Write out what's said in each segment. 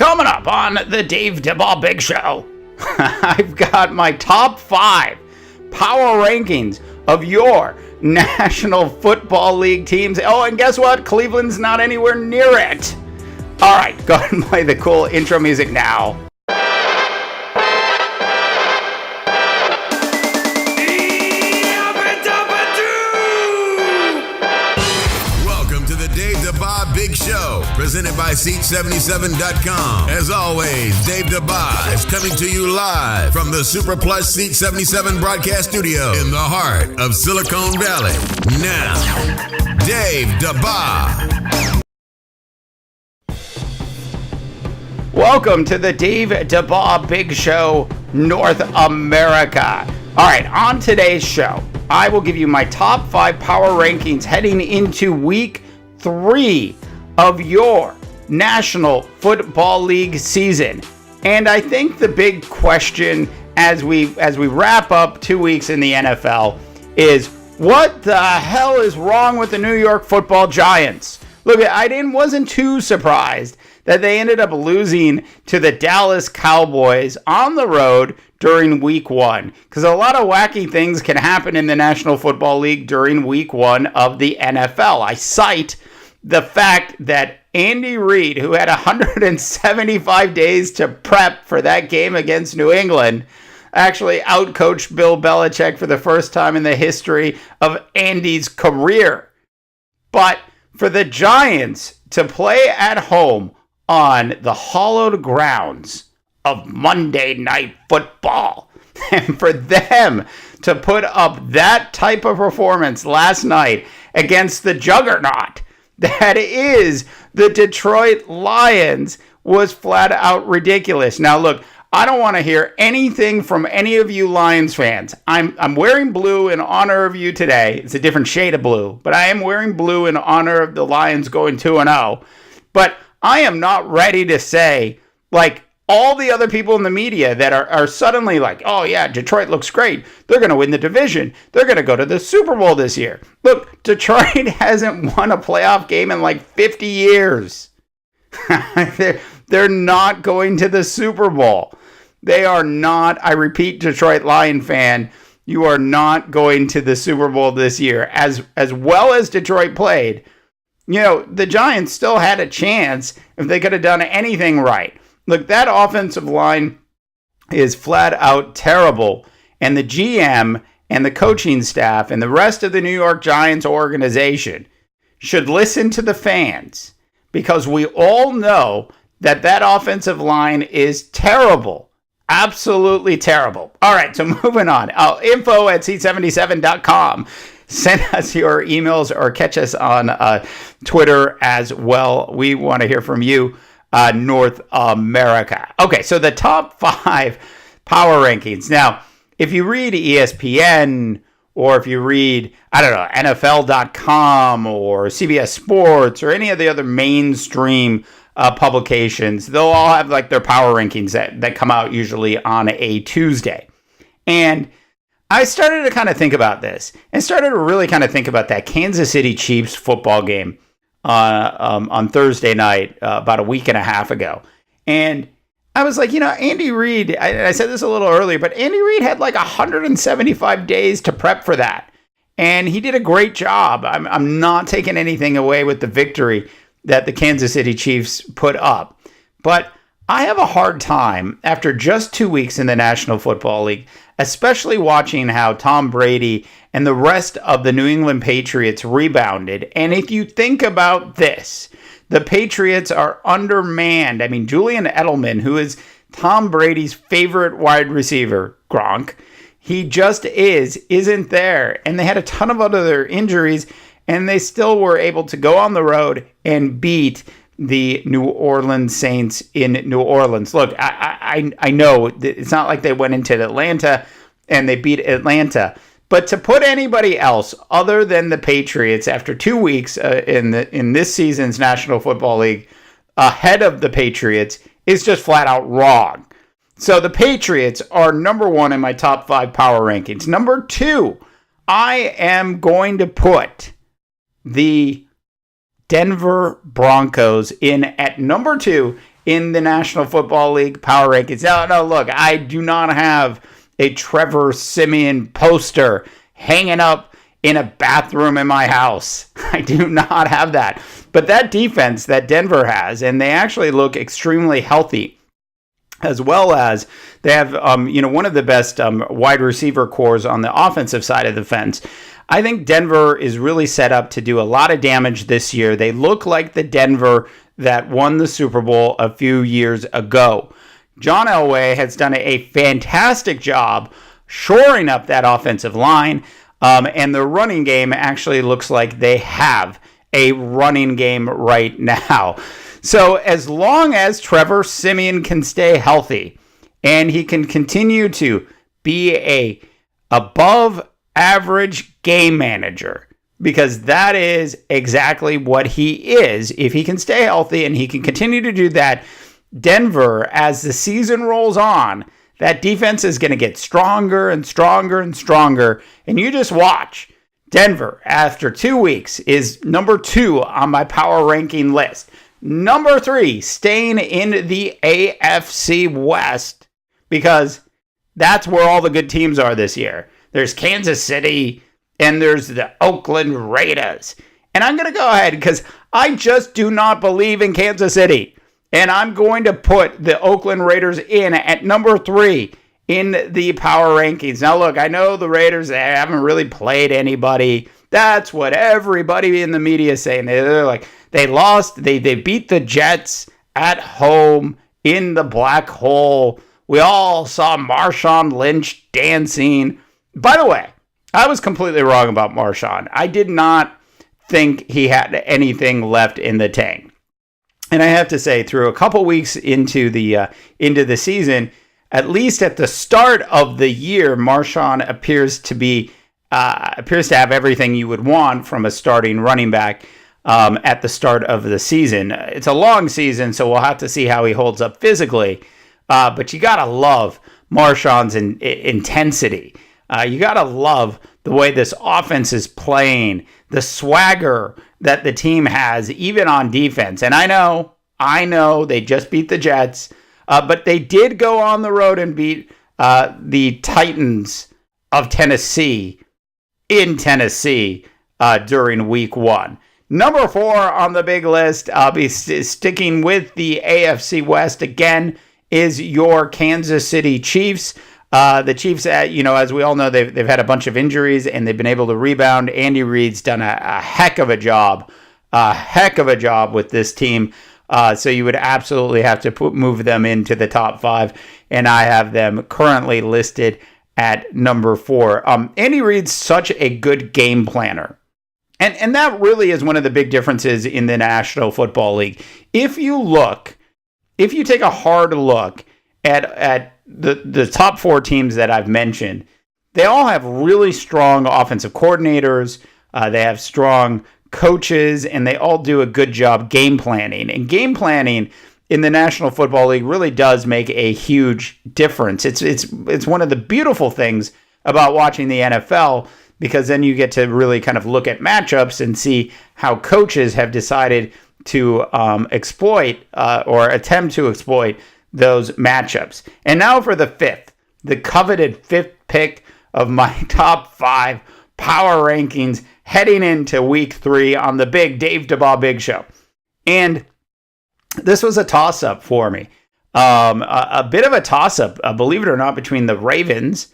Coming up on the Dave DeBall Big Show, I've got my top 5 power rankings of your National Football League teams. Oh, and guess what? Cleveland's not anywhere near it. All right, go ahead and play the cool intro music now. Big Show, presented by Seat77.com. As always, Dave DeBall is coming to you live from the Super Plus Seat 77 broadcast studio in the heart of Silicon Valley. Now, Dave DeBall. Welcome to the Dave DeBall Big Show, North America. All right, on today's show, I will give you my top 5 power rankings heading into week 3 of your National Football League season. And I think the big question as we wrap up 2 weeks in the NFL is, what the hell is wrong with the New York Football Giants? Look, wasn't too surprised that they ended up losing to the Dallas Cowboys on the road during week 1, because a lot of wacky things can happen in the National Football League during week 1 of the NFL. I cite the fact that Andy Reid, who had 175 days to prep for that game against New England, actually outcoached Bill Belichick for the first time in the history of Andy's career. But for the Giants to play at home on the hallowed grounds of Monday Night Football, and for them to put up that type of performance last night against the juggernaut that is the Detroit Lions, was flat out ridiculous. Now look, I don't want to hear anything from any of you Lions fans. I'm wearing blue in honor of you today. It's a different shade of blue, but I am wearing blue in honor of the Lions going 2-0. But I am not ready to say, like all the other people in the media that are suddenly like, oh yeah, Detroit looks great. They're going to win the division. They're going to go to the Super Bowl this year. Look, Detroit hasn't won a playoff game in like 50 years. They're not going to the Super Bowl. They are not, I repeat, Detroit Lion fan, you are not going to the Super Bowl this year. As well as Detroit played, the Giants still had a chance if they could have done anything right. Look, that offensive line is flat out terrible, and the GM and the coaching staff and the rest of the New York Giants organization should listen to the fans, because we all know that offensive line is terrible. Absolutely terrible. All right, so moving on. info@seat77.com. Send us your emails or catch us on Twitter as well. We want to hear from you. North America. Okay, so the top 5 power rankings. Now, if you read ESPN or if you read, NFL.com or CBS Sports or any of the other mainstream publications, they'll all have like their power rankings that come out usually on a Tuesday. And I started to kind of think about this and started to really kind of think about that Kansas City Chiefs football game on Thursday night about a week and a half ago. And I was like, Andy Reid, I said this a little earlier, but Andy Reid had like 175 days to prep for that. And he did a great job. I'm not taking anything away with the victory that the Kansas City Chiefs put up. But I have a hard time after just 2 weeks in the National Football League, especially watching how Tom Brady and the rest of the New England Patriots rebounded. And if you think about this, the Patriots are undermanned. I mean, Julian Edelman, who is Tom Brady's favorite wide receiver, Gronk, he just isn't there. And they had a ton of other injuries, and they still were able to go on the road and beat the New Orleans Saints in New Orleans. Look, I know it's not like they went into Atlanta and they beat Atlanta, but to put anybody else other than the Patriots after 2 weeks in this season's National Football League ahead of the Patriots is just flat out wrong. So the Patriots are number 1 in my top 5 power rankings. Number 2, I am going to put the Denver Broncos in at number 2 in the National Football League power rankings. No, look, I do not have a Trevor Siemian poster hanging up in a bathroom in my house. I do not have that. But that defense that Denver has, and they actually look extremely healthy, as well as they have, one of the best wide receiver cores on the offensive side of the fence. I think Denver is really set up to do a lot of damage this year. They look like the Denver that won the Super Bowl a few years ago. John Elway has done a fantastic job shoring up that offensive line, and the running game actually looks like they have a running game right now. So as long as Trevor Siemian can stay healthy and he can continue to be a above average game manager, because that is exactly what he is, if he can stay healthy and he can continue to do that, Denver, as the season rolls on, that defense is going to get stronger and stronger and stronger. And you just watch. Denver, after 2 weeks, is number 2 on my power ranking list. Number 3, staying in the AFC West, because that's where all the good teams are this year. There's Kansas City and there's the Oakland Raiders. And I'm going to go ahead because I just do not believe in Kansas City. And I'm going to put the Oakland Raiders in at number 3 in the power rankings. Now, look, I know the Raiders, they haven't really played anybody. That's what everybody in the media is saying. They're like, they lost, they beat the Jets at home in the black hole. We all saw Marshawn Lynch dancing. By the way, I was completely wrong about Marshawn. I did not think he had anything left in the tank. And I have to say, through a couple weeks into the season, at least at the start of the year, Marshawn appears to have everything you would want from a starting running back at the start of the season. It's a long season, so we'll have to see how he holds up physically. But you gotta love Marshawn's intensity. You gotta love the way this offense is playing, the swagger that the team has, even on defense. And I know they just beat the Jets, but they did go on the road and beat the Titans of Tennessee in Tennessee during week 1. Number 4 on the big list, I'll be sticking with the AFC West again, is your Kansas City Chiefs. The Chiefs, as we all know, they've had a bunch of injuries and they've been able to rebound. Andy Reid's done a heck of a job with this team. So you would absolutely have to move them into the top 5, and I have them currently listed at number 4. Andy Reid's such a good game planner. And that really is one of the big differences in the National Football League. If you take a hard look at the top 4 teams that I've mentioned, they all have really strong offensive coordinators. They have strong coaches, and they all do a good job game planning. And game planning in the National Football League really does make a huge difference. It's one of the beautiful things about watching the NFL, because then you get to really kind of look at matchups and see how coaches have decided to exploit or attempt to exploit those matchups. And now for the coveted 5th pick of my top 5 power rankings heading into week 3 on the big Dave DeBaugh Big Show. And this was a toss-up for me. A bit of a toss-up, believe it or not, between the Ravens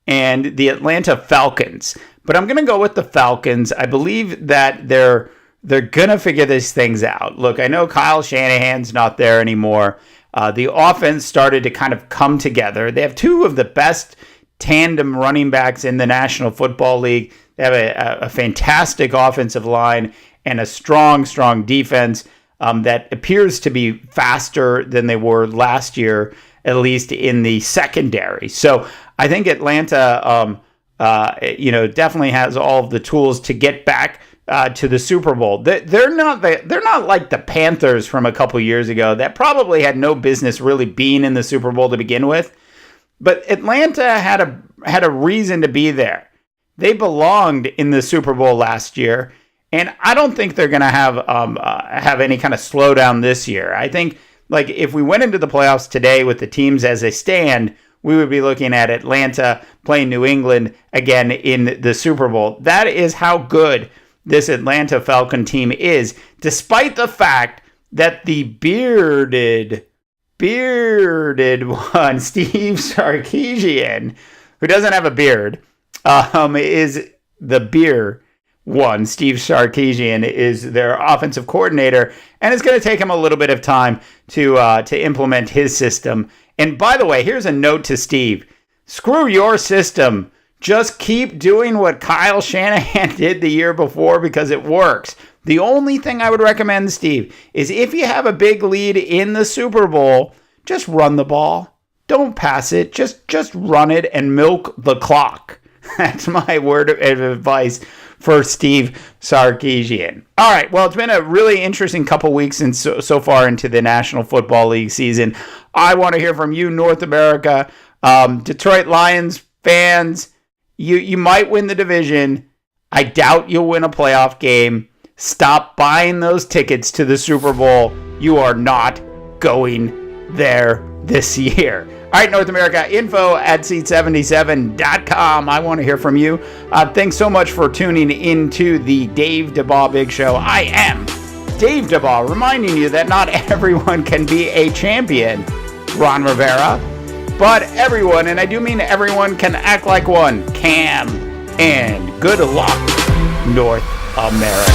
and the Atlanta Falcons. But I'm going to go with the Falcons. I believe that they're going to figure these things out. Look, I know Kyle Shanahan's not there anymore. The offense started to kind of come together. They have 2 of the best tandem running backs in the National Football League. They have a fantastic offensive line and a strong defense that appears to be faster than they were last year, at least in the secondary. So I think Atlanta, definitely has all of the tools to get back to the Super Bowl. They're not like the Panthers from a couple years ago that probably had no business really being in the Super Bowl to begin with. But Atlanta had a reason to be there. They belonged in the Super Bowl last year, and I don't think they're going to have any kind of slowdown this year. I think like if we went into the playoffs today with the teams as they stand, we would be looking at Atlanta playing New England again in the Super Bowl. That is how good this Atlanta Falcon team is, despite the fact that the bearded one, Steve Sarkisian, who doesn't have a beard, is the beer one. Steve Sarkisian is their offensive coordinator, and it's going to take him a little bit of time to implement his system. And by the way, here's a note to Steve. Screw your system. Just keep doing what Kyle Shanahan did the year before because it works. The only thing I would recommend, Steve, is if you have a big lead in the Super Bowl, just run the ball. Don't pass it. Just run it and milk the clock. That's my word of advice for Steve Sarkisian. All right, well, it's been a really interesting couple weeks and so far into the National Football League season. I want to hear from you, North America. Detroit Lions fans, you might win the division. I doubt you'll win a playoff game. Stop buying those tickets to the Super Bowl. You are not going there this year. All right, North America, info at seat77.com. I want to hear from you. Thanks so much for tuning into the Dave DeBaugh Big Show. I am Dave DeBaugh, reminding you that not everyone can be a champion, Ron Rivera, but everyone, and I do mean everyone, can act like one can. And good luck, North America.